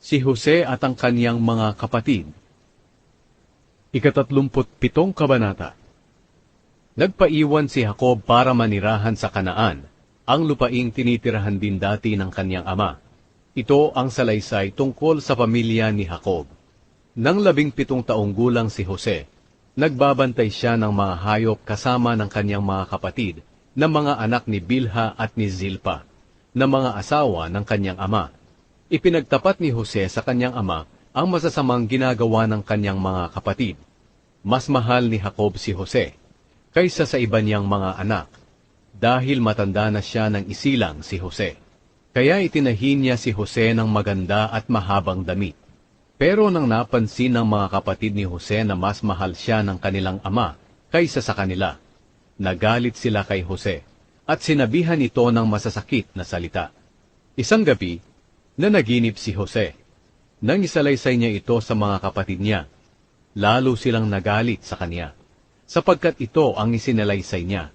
Si Jose at ang kaniyang mga kapatid. Ika-37 kabanata. Nagpaiwan si Jacob para manirahan sa Kanaan, ang lupaing tinitirahan din dati ng kaniyang ama. Ito ang salaysay tungkol sa pamilya ni Jacob. Nang 17 taong gulang si Jose, nagbabantay siya ng mga hayop kasama ng kaniyang mga kapatid na mga anak ni Bilha at ni Zilpa, na mga asawa ng kaniyang ama. Ipinagtapat ni Jose sa kanyang ama ang masasamang ginagawa ng kanyang mga kapatid. Mas mahal ni Jacob si Jose kaysa sa iba niyang mga anak, dahil matanda na siya ng isilang si Jose. Kaya itinahin niya si Jose ng maganda at mahabang damit. Pero nang napansin ng mga kapatid ni Jose na mas mahal siya ng kanilang ama kaysa sa kanila, nagalit sila kay Jose at sinabihan ito ng masasakit na salita. Isang gabi, nanaginip si Jose. Nang isalaysay niya ito sa mga kapatid niya, lalo silang nagalit sa kanya, sapagkat ito ang isinalaysay niya.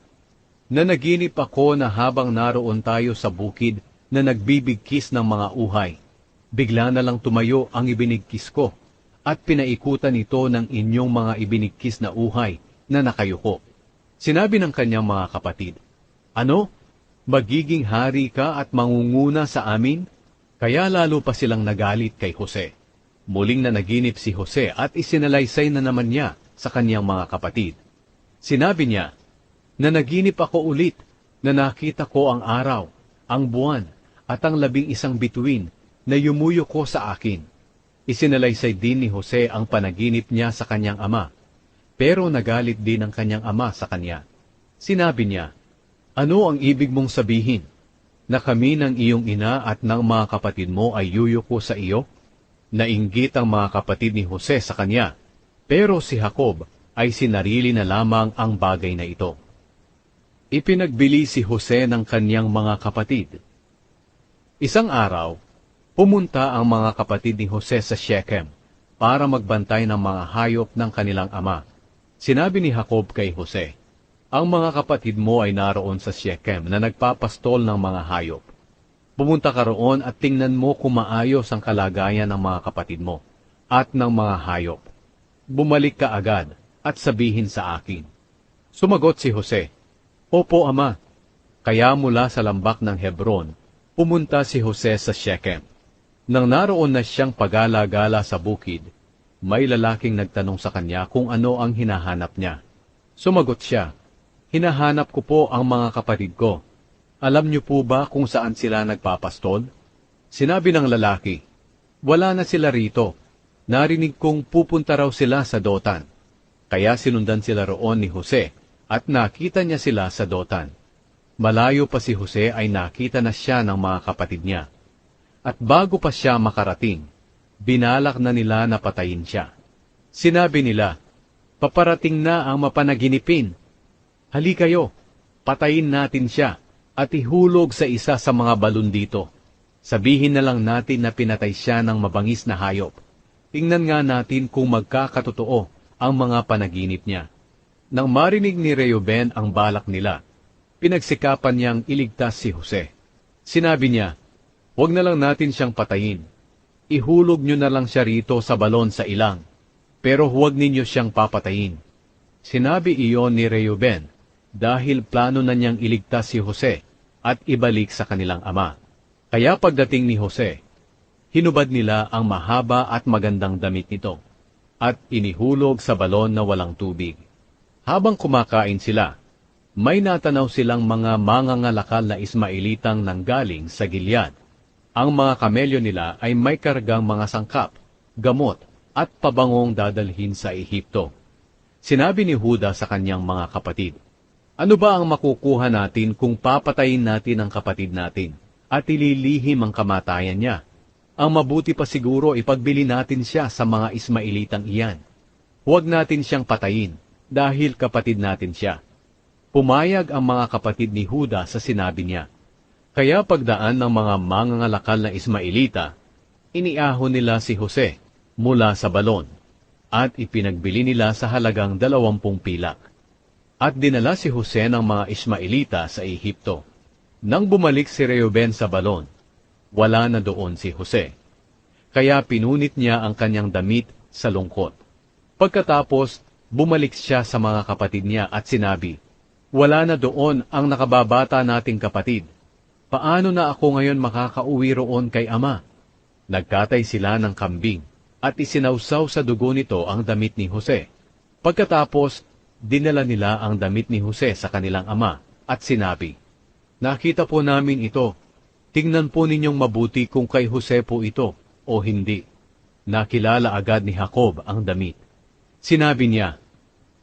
Nanaginip ako na habang naroon tayo sa bukid na nagbibigkis ng mga uhay, bigla na lang tumayo ang ibinigkis ko, at pinaikutan ito ng inyong mga ibinigkis na uhay na nakayuko. Sinabi ng kanyang mga kapatid, "Ano? Magiging hari ka at mangunguna sa amin?" Kaya lalo pa silang nagalit kay Jose. Muling nanaginip si Jose at isinalaysay na naman niya sa kanyang mga kapatid. Sinabi niya, "Nanaginip ako ulit na nakita ko ang araw, ang buwan, at ang 11 bituin na yumuyo ko sa akin." Isinalaysay din ni Jose ang panaginip niya sa kanyang ama, pero nagalit din ang kanyang ama sa kanya. Sinabi niya, "Ano ang ibig mong sabihin? Na kami ng iyong ina at ng mga kapatid mo ay yuyuko sa iyo?" Nainggit ang mga kapatid ni Jose sa kanya, pero si Jacob ay sinarili na lamang ang bagay na ito. Ipinagbili si Jose ng kanyang mga kapatid. Isang araw, pumunta ang mga kapatid ni Jose sa Shechem para magbantay ng mga hayop ng kanilang ama. Sinabi ni Jacob kay Jose, "Ang mga kapatid mo ay naroon sa Shechem na nagpapastol ng mga hayop. Pumunta ka roon at tingnan mo kung maayos ang kalagayan ng mga kapatid mo at ng mga hayop. Bumalik ka agad at sabihin sa akin." Sumagot si Jose, "Opo, ama." Kaya mula sa lambak ng Hebron, pumunta si Jose sa Shechem. Nang naroon na siyang pagala-gala sa bukid, may lalaking nagtanong sa kanya kung ano ang hinahanap niya. Sumagot siya, "Hinahanap ko po ang mga kapatid ko. Alam niyo po ba kung saan sila nagpapastol?" Sinabi ng lalaki, "Wala na sila rito. Narinig kong pupunta raw sila sa Dotan." Kaya sinundan sila roon ni Jose at nakita niya sila sa Dotan. Malayo pa si Jose ay nakita na siya ng mga kapatid niya. At bago pa siya makarating, binalak na nila na patayin siya. Sinabi nila, "Paparating na ang mapanaginipin. Hali kayo, patayin natin siya at ihulog sa isa sa mga balon dito. Sabihin na lang natin na pinatay siya ng mabangis na hayop. Tingnan nga natin kung magkakatotoo ang mga panaginip niya." Nang marinig ni Reuben ang balak nila, pinagsikapan niyang iligtas si Jose. Sinabi niya, "Huwag na lang natin siyang patayin. Ihulog niyo na lang siya rito sa balon sa ilang, pero huwag ninyo siyang papatayin." Sinabi iyon ni Reuben, dahil plano na niyang iligtas si Jose at ibalik sa kanilang ama. Kaya pagdating ni Jose, hinubad nila ang mahaba at magandang damit nito, at inihulog sa balon na walang tubig. Habang kumakain sila, may natanaw silang mga mangangalakal na Ismaelitang nanggaling sa Gilead. Ang mga kamelyo nila ay may kargang mga sangkap, gamot, at pabangong dadalhin sa Ehipto. Sinabi ni Huda sa kanyang mga kapatid, "Ano ba ang makukuha natin kung papatayin natin ang kapatid natin at ililihim ang kamatayan niya? Ang mabuti pa siguro ipagbili natin siya sa mga Ismaelitang iyan. Huwag natin siyang patayin dahil kapatid natin siya." Pumayag ang mga kapatid ni Huda sa sinabi niya. Kaya pagdaan ng mga mangangalakal na Ismaelita, iniahon nila si Jose mula sa balon at ipinagbili nila sa halagang 20 pilak. At dinala si Jose ng mga Ismaelita sa Ehipto. Nang bumalik si Reuben sa balon, wala na doon si Jose. kaya pinunit niya ang kanyang damit sa lungkot. Pagkatapos, bumalik siya sa mga kapatid niya at sinabi, "Wala na doon ang nakababata nating kapatid. Paano na ako ngayon makakauwi roon kay ama?" Nagkatay sila ng kambing at isinawsaw sa dugo nito ang damit ni Jose. Pagkatapos, dinala nila ang damit ni Jose sa kanilang ama at sinabi, "Nakita po namin ito. Tingnan po ninyong mabuti kung kay Jose po ito o hindi." Nakilala agad ni Jacob ang damit. Sinabi niya,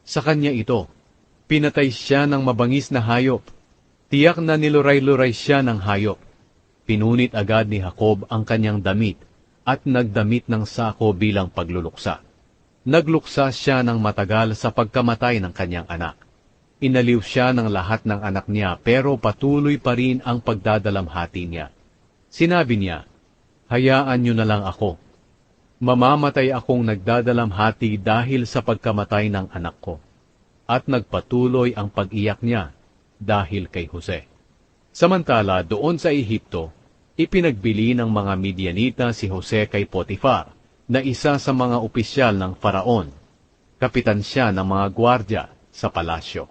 "Sa kanya ito." Pinatay siya ng mabangis na hayop. Tiyak na niluray-luray siya ng hayop. Pinunit agad ni Jacob ang kanyang damit at nagdamit ng sako bilang pagluluksa. Nagluksa siya ng matagal sa pagkamatay ng kanyang anak. Inaliw siya ng lahat ng anak niya pero patuloy pa rin ang pagdadalamhati niya. Sinabi niya, "Hayaan niyo na lang ako. Mamamatay akong nagdadalamhati dahil sa pagkamatay ng anak ko." At nagpatuloy ang pag-iyak niya dahil kay Jose. Samantala doon sa Ehipto, ipinagbili ng mga Midianita si Jose kay Potifar, na isa sa mga opisyal ng Faraon. Kapitan siya ng mga gwardya sa palasyo.